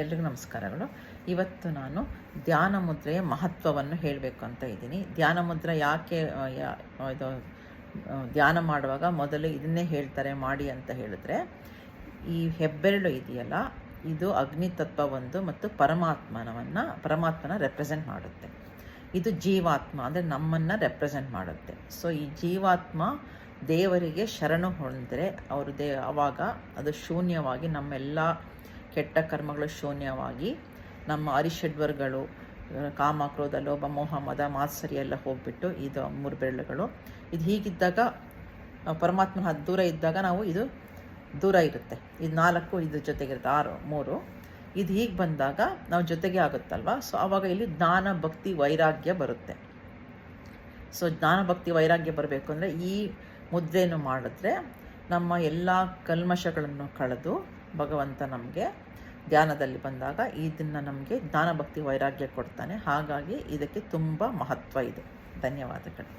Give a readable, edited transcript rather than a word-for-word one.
ಎಲ್ರಿಗೂ ನಮಸ್ಕಾರಗಳು. ಇವತ್ತು ನಾನು ಧ್ಯಾನ ಮುದ್ರೆಯ ಮಹತ್ವವನ್ನು ಹೇಳಬೇಕು ಅಂತ ಇದ್ದೀನಿ. ಧ್ಯಾನ ಮುದ್ರೆ ಯಾಕೆ ಇದು ಧ್ಯಾನ ಮಾಡುವಾಗ ಮೊದಲು ಇದನ್ನೇ ಹೇಳ್ತಾರೆ ಮಾಡಿ ಅಂತ ಹೇಳಿದ್ರೆ, ಈ ಹೆಬ್ಬೆರಳು ಇದೆಯಲ್ಲ, ಇದು ಅಗ್ನಿ ತತ್ವ ಒಂದು ಮತ್ತು ಪರಮಾತ್ಮನ ರೆಪ್ರೆಸೆಂಟ್ ಮಾಡುತ್ತೆ. ಇದು ಜೀವಾತ್ಮ ಅಂದರೆ ನಮ್ಮನ್ನು ರೆಪ್ರೆಸೆಂಟ್ ಮಾಡುತ್ತೆ. ಸೊ ಈ ಜೀವಾತ್ಮ ದೇವರಿಗೆ ಶರಣು ಹೊಂದರೆ ಆವಾಗ ಅದು ಶೂನ್ಯವಾಗಿ ನಮ್ಮೆಲ್ಲ ಕೆಟ್ಟ ಕರ್ಮಗಳು ಶೂನ್ಯವಾಗಿ ನಮ್ಮ ಅರಿಷಡ್ವರ್ಗಳು ಕಾಮ, ಕ್ರೋಧ, ಲೋಭ, ಮೋಹ, ಮದ, ಮಾತ್ಸರ್ಯ ಎಲ್ಲ ಹೋಗ್ಬಿಟ್ಟು ಇದು ಮೂರು ಬೆರಳುಗಳು ಇದು ಹೀಗಿದ್ದಾಗ ಪರಮಾತ್ಮನ ದೂರ ಇದ್ದಾಗ ನಾವು ಇದು ದೂರ ಇರುತ್ತೆ. ಇದು 4 ಇದ್ರ ಜೊತೆಗಿರುತ್ತೆ 6 3 ಇದು ಹೀಗೆ ಬಂದಾಗ ನಾವು ಜೊತೆಗೆ ಆಗುತ್ತಲ್ವ. ಸೊ ಆವಾಗ ಇಲ್ಲಿ ಜ್ಞಾನ, ಭಕ್ತಿ, ವೈರಾಗ್ಯ ಬರುತ್ತೆ. ಸೊ ಜ್ಞಾನ, ಭಕ್ತಿ, ವೈರಾಗ್ಯ ಬರಬೇಕು ಅಂದರೆ ಈ ಮುದ್ರೆಯನ್ನು ಮಾಡಿದ್ರೆ ನಮ್ಮ ಎಲ್ಲ ಕಲ್ಮಶಗಳನ್ನು ಕಳೆದು ಭಗವಂತ ನಮಗೆ ಧ್ಯಾನದಲ್ಲಿ ಬಂದಾಗ ಇದನ್ನು ನಮಗೆ ಜ್ಞಾನ, ಭಕ್ತಿ, ವೈರಾಗ್ಯ ಕೊಡ್ತಾನೆ. ಹಾಗಾಗಿ ಇದಕ್ಕೆ ತುಂಬ ಮಹತ್ವ ಇದೆ. ಧನ್ಯವಾದಗಳು.